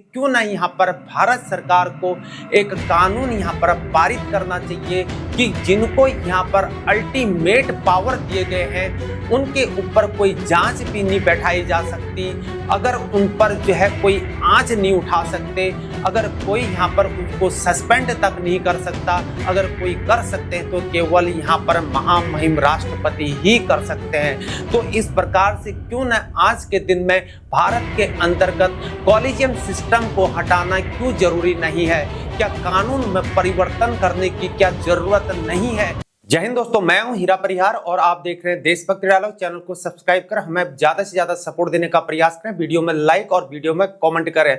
क्यों ना यहाँ पर भारत सरकार को एक कानून यहाँ पर पारित करना चाहिए कि जिनको यहाँ पर अल्टीमेट पावर दिए गए हैं उनके ऊपर कोई जांच भी नहीं बैठाई जा सकती। अगर उन पर जो है कोई आंच नहीं उठा सकते, अगर कोई यहाँ पर उनको सस्पेंड तक नहीं कर सकता, अगर कोई कर सकते हैं तो केवल यहाँ पर महामहिम राष्ट्रपति ही कर सकते हैं। तो इस प्रकार से क्यों न आज के दिन में भारत के अंतर्गत कॉलेजियम सिस्टम को हटाना क्यों जरूरी नहीं है? क्या कानून में परिवर्तन करने की क्या जरूरत नहीं है? जय हिंद दोस्तों, मैं हूं हीरा परिहार और आप देख रहे हैं देशभक्ति डायलॉग। चैनल को सब्सक्राइब कर हमें ज्यादा से ज्यादा सपोर्ट देने का प्रयास करें, वीडियो में लाइक और वीडियो में कमेंट करें।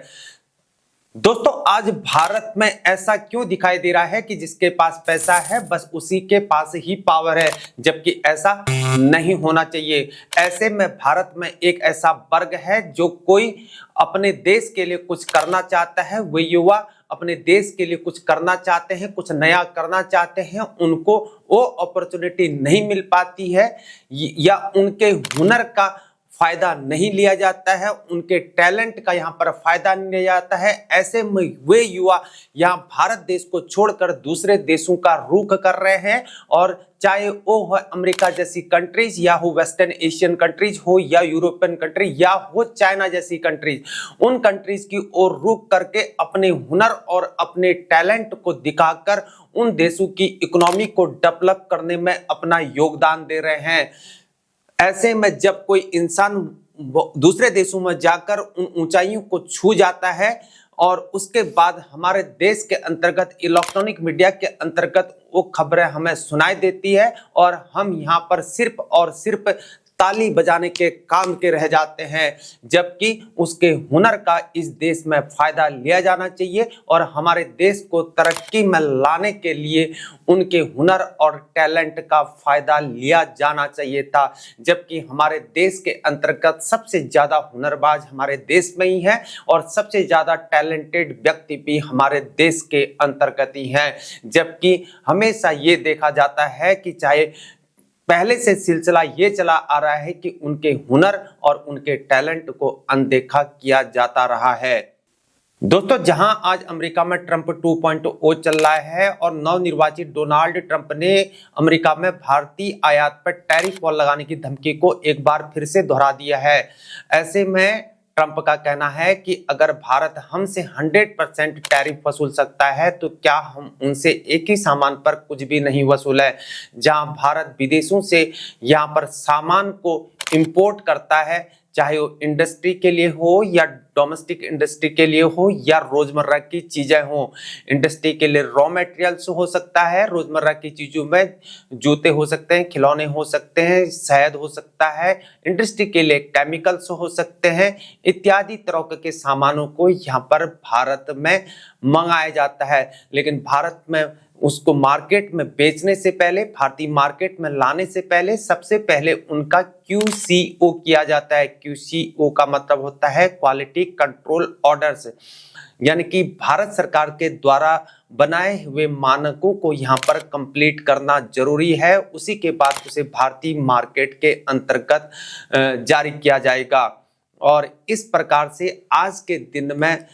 दोस्तों, आज भारत में ऐसा क्यों दिखाई दे रहा है कि जिसके पास पैसा है बस उसी के पास ही पावर है, जबकि ऐसा नहीं होना चाहिए। ऐसे में भारत में एक ऐसा वर्ग है जो कोई अपने देश के लिए कुछ करना चाहता है, वे युवा अपने देश के लिए कुछ करना चाहते हैं, कुछ नया करना चाहते हैं, उनको वो अपॉर्चुनिटी नहीं मिल पाती है या उनके हुनर का फायदा नहीं लिया जाता है, उनके टैलेंट का यहाँ पर फायदा नहीं लिया जाता है। ऐसे में वे युवा यहाँ भारत देश को छोड़कर दूसरे देशों का रुख कर रहे हैं, और चाहे वो हो अमेरिका जैसी कंट्रीज या हो वेस्टर्न एशियन कंट्रीज हो या यूरोपियन कंट्री या हो चाइना जैसी कंट्रीज, उन कंट्रीज की ओर रुख करके अपने हुनर और अपने टैलेंट को दिखाकर उन देशों की इकोनॉमी को डेवलप करने में अपना योगदान दे रहे हैं। ऐसे में जब कोई इंसान दूसरे देशों में जाकर उन ऊंचाइयों को छू जाता है और उसके बाद हमारे देश के अंतर्गत इलेक्ट्रॉनिक मीडिया के अंतर्गत वो खबरें हमें सुनाई देती है और हम यहाँ पर सिर्फ और सिर्फ ताली बजाने के काम के रह जाते हैं, जबकि उसके हुनर का इस देश में फायदा लिया जाना चाहिए और हमारे देश को तरक्की में लाने के लिए उनके हुनर और टैलेंट का फायदा लिया जाना चाहिए था। जबकि हमारे देश के अंतर्गत सबसे ज्यादा हुनरबाज हमारे देश में ही है और सबसे ज्यादा टैलेंटेड व्यक्ति भी हमारे देश के अंतर्गत ही हैं। जबकि हमेशा ये देखा जाता है कि चाहे पहले से सिलसिला ये चला आ रहा है कि उनके हुनर और उनके टैलेंट को अनदेखा किया जाता रहा है। दोस्तों, जहां आज अमेरिका में ट्रंप 2.0 चल रहा है और नवनिर्वाचित डोनाल्ड ट्रंप ने अमेरिका में भारतीय आयात पर टैरिफ वॉर लगाने की धमकी को एक बार फिर से दोहरा दिया है। ऐसे में ट्रंप का कहना है कि अगर भारत हमसे 100% टैरिफ वसूल सकता है तो क्या हम उनसे एक ही सामान पर कुछ भी नहीं वसूल है। जहां भारत विदेशों से यहां पर सामान को इंपोर्ट करता है, चाहे वो इंडस्ट्री के लिए हो या डोमेस्टिक इंडस्ट्री के लिए हो या रोजमर्रा की चीजें हो। इंडस्ट्री के लिए रॉ मटेरियल्स हो सकता है, रोजमर्रा की चीजों में जूते हो सकते हैं, खिलौने हो सकते हैं, शहद हो सकता है, इंडस्ट्री के लिए केमिकल्स हो सकते हैं, इत्यादि तरह के सामानों को यहाँ पर भारत में मंगाया जाता है। लेकिन भारत में उसको मार्केट में बेचने से पहले, भारतीय मार्केट में लाने से पहले सबसे पहले उनका QCO किया जाता है। QCO का मतलब होता है क्वालिटी कंट्रोल ऑर्डर्स, यानी कि भारत सरकार के द्वारा बनाए हुए मानकों को यहाँ पर कंप्लीट करना जरूरी है। उसी के बाद उसे भारतीय मार्केट के अंतर्गत जारी किया जाएगा। और इस प्रकार से आज के दिन में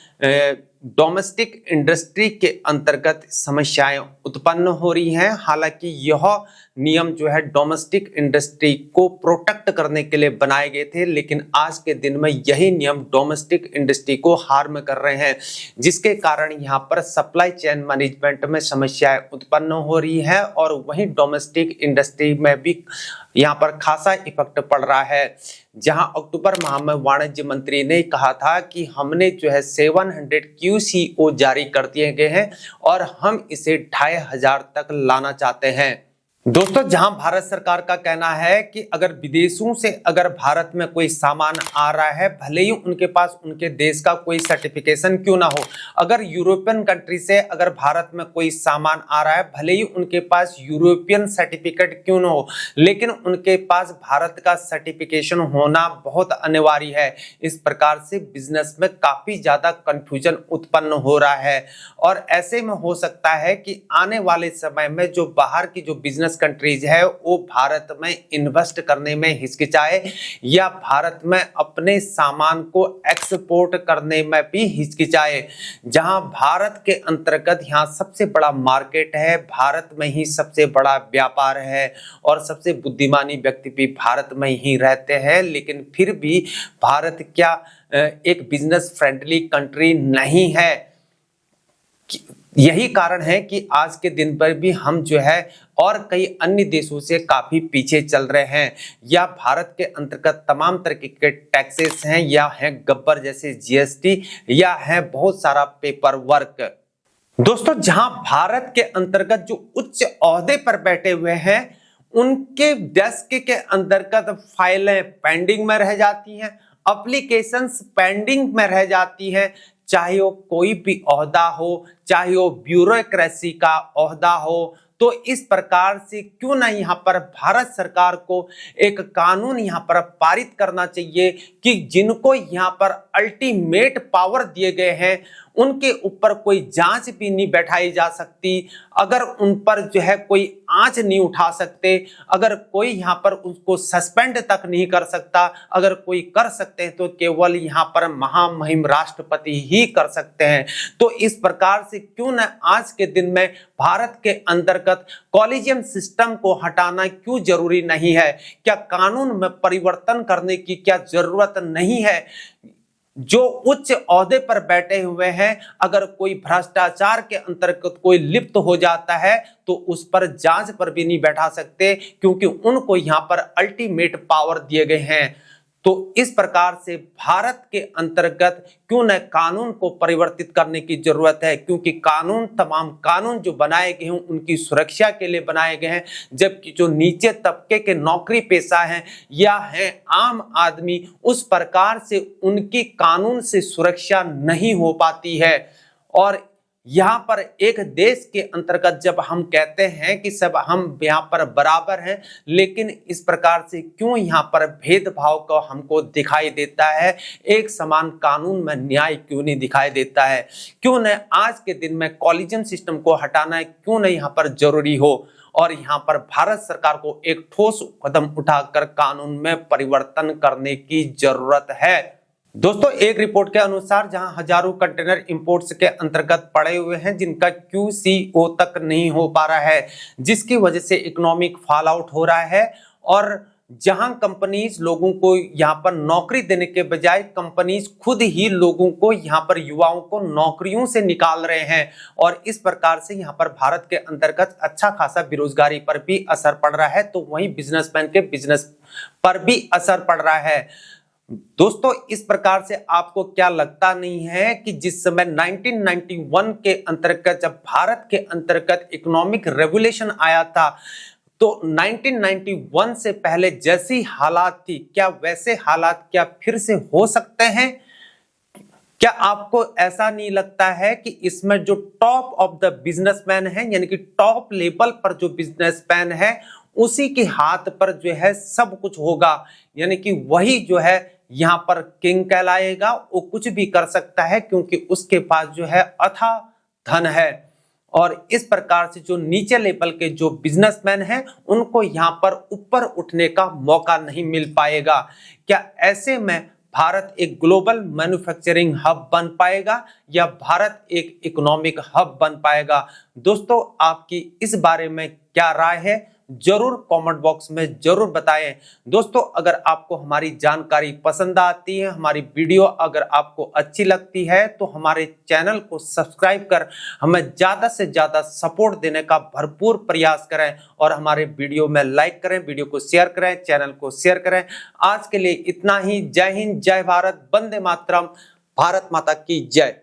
डोमेस्टिक इंडस्ट्री के अंतर्गत समस्याएं उत्पन्न हो रही हैं। हालांकि यह नियम जो है डोमेस्टिक इंडस्ट्री को प्रोटेक्ट करने के लिए बनाए गए थे, लेकिन आज के दिन में यही नियम डोमेस्टिक इंडस्ट्री को हार्म कर रहे हैं, जिसके कारण यहाँ पर सप्लाई चेन मैनेजमेंट में समस्याएं उत्पन्न हो रही है और वहीं डोमेस्टिक इंडस्ट्री में भी यहाँ पर खासा इफेक्ट पड़ रहा है। जहां अक्टूबर माह में वाणिज्य मंत्री ने कहा था कि हमने जो है 700 QCO जारी कर दिए गए हैं और हम इसे 2500 तक लाना चाहते हैं। दोस्तों, जहां भारत सरकार का कहना है कि अगर विदेशों से अगर भारत में कोई सामान आ रहा है, भले ही उनके पास उनके देश का कोई सर्टिफिकेशन क्यों ना हो, अगर यूरोपियन कंट्री से अगर भारत में कोई सामान आ रहा है, भले ही उनके पास यूरोपियन सर्टिफिकेट क्यों ना हो, लेकिन उनके पास भारत का सर्टिफिकेशन होना बहुत अनिवार्य है। इस प्रकार से बिजनेस में काफी ज्यादा कंफ्यूजन उत्पन्न हो रहा है और ऐसे में हो सकता है कि आने वाले समय में जो बाहर की जो बिजनेस बिजनेस कंट्रीज है वो भारत में इन्वेस्ट करने में हिचकिचाए या भारत में अपने सामान को एक्सपोर्ट करने में भी हिचकिचाए। जहां भारत के अंतर्गत यहाँ सबसे बड़ा मार्केट है, भारत में ही सबसे बड़ा व्यापार है और सबसे बुद्धिमानी व्यक्ति भी भारत में ही रहते हैं, लेकिन फिर भी भारत क्या एक बिजनेस फ्रेंडली कंट्री नहीं है। यही कारण है कि आज के दिन पर भी हम जो है और कई अन्य देशों से काफी पीछे चल रहे हैं, या भारत के अंतर्गत तमाम तरह के टैक्सेस हैं, या है गब्बर जैसे जीएसटी, या है बहुत सारा पेपर वर्क। दोस्तों, जहां भारत के अंतर्गत जो उच्च ओहदे पर बैठे हुए हैं उनके डेस्क के अंतर्गत फाइलें पेंडिंग में रह जाती हैं, एप्लीकेशंस पेंडिंग में रह जाती हैं, चाहे वो कोई भी ओहदा हो, चाहे वो ब्यूरोक्रेसी का ओहदा हो। तो इस प्रकार से क्यों ना यहाँ पर भारत सरकार को एक कानून यहाँ पर पारित करना चाहिए कि जिनको यहाँ पर अल्टीमेट पावर दिए गए हैं उनके ऊपर कोई जांच भी नहीं बैठाई जा सकती, अगर उन पर जो है कोई आंच नहीं उठा सकते, अगर कोई यहाँ पर उसको सस्पेंड तक नहीं कर सकता, अगर कोई कर सकते हैं तो केवल यहाँ पर महामहिम राष्ट्रपति ही कर सकते हैं। तो इस प्रकार से क्यों न आज के दिन में भारत के अंतर्गत कॉलेजियम सिस्टम को हटाना क्यों जरूरी नहीं है? क्या कानून में परिवर्तन करने की क्या जरूरत नहीं है? जो उच्च ओहदे पर बैठे हुए हैं, अगर कोई भ्रष्टाचार के अंतर्गत कोई लिप्त हो जाता है तो उस पर जांच पर भी नहीं बैठा सकते, क्योंकि उनको यहां पर अल्टीमेट पावर दिए गए हैं। तो इस प्रकार से भारत के अंतर्गत क्यों न कानून को परिवर्तित करने की जरूरत है, क्योंकि तमाम कानून जो बनाए गए हैं उनकी सुरक्षा के लिए बनाए गए हैं, जबकि जो नीचे तबके के नौकरी पेशा हैं या हैं आम आदमी, उस प्रकार से उनकी कानून से सुरक्षा नहीं हो पाती है। और यहाँ पर एक देश के अंतर्गत जब हम कहते हैं कि सब हम यहाँ पर बराबर हैं, लेकिन इस प्रकार से क्यों यहाँ पर भेदभाव को हमको दिखाई देता है? एक समान कानून में न्याय क्यों नहीं दिखाई देता है? क्यों न आज के दिन में कॉलेजियम सिस्टम को हटाना क्यों न यहाँ पर जरूरी हो और यहाँ पर भारत सरकार को एक ठोस कदम उठाकर कानून में परिवर्तन करने की जरूरत है। दोस्तों, एक रिपोर्ट के अनुसार जहां हजारों कंटेनर इंपोर्ट्स के अंतर्गत पड़े हुए हैं जिनका QCO तक नहीं हो पा रहा है, जिसकी वजह से इकोनॉमिक फॉल आउट हो रहा है, और जहां कंपनीज लोगों को यहां पर नौकरी देने के बजाय कंपनीज खुद ही लोगों को यहां पर युवाओं को नौकरियों से निकाल रहे हैं, और इस प्रकार से यहां पर भारत के अंतर्गत अच्छा खासा बेरोजगारी पर भी असर पड़ रहा है, तो वहीं बिजनेसमैन के बिजनेस पर भी असर पड़ रहा है। दोस्तों, इस प्रकार से आपको क्या लगता नहीं है कि जिस समय 1991 के अंतर्गत जब भारत के अंतर्गत इकोनॉमिक रेवोल्यूशन आया था, तो 1991 से पहले जैसी हालात थी क्या वैसे हालात क्या फिर से हो सकते हैं? क्या आपको ऐसा नहीं लगता है कि इसमें जो टॉप ऑफ द बिजनेसमैन है, यानी कि टॉप लेवल पर जो बिजनेसमैन है, उसी के हाथ पर जो है सब कुछ होगा, यानी कि वही जो है यहाँ पर किंग कहलाएगा, वो कुछ भी कर सकता है क्योंकि उसके पास जो है अथाह धन है। और इस प्रकार से जो नीचे लेवल के जो बिजनेसमैन हैं उनको यहाँ पर ऊपर उठने का मौका नहीं मिल पाएगा। क्या ऐसे में भारत एक ग्लोबल मैन्युफैक्चरिंग हब बन पाएगा या भारत एक इकोनॉमिक हब बन पाएगा? दोस्तों, आपकी इस बारे में क्या राय है जरूर कमेंट बॉक्स में जरूर बताएं। दोस्तों, अगर आपको हमारी जानकारी पसंद आती है, हमारी वीडियो अगर आपको अच्छी लगती है, तो हमारे चैनल को सब्सक्राइब कर हमें ज्यादा से ज्यादा सपोर्ट देने का भरपूर प्रयास करें और हमारे वीडियो में लाइक करें, वीडियो को शेयर करें, चैनल को शेयर करें। आज के लिए इतना ही। जय हिंद, जय भारत, वंदे मातरम, भारत माता की जय।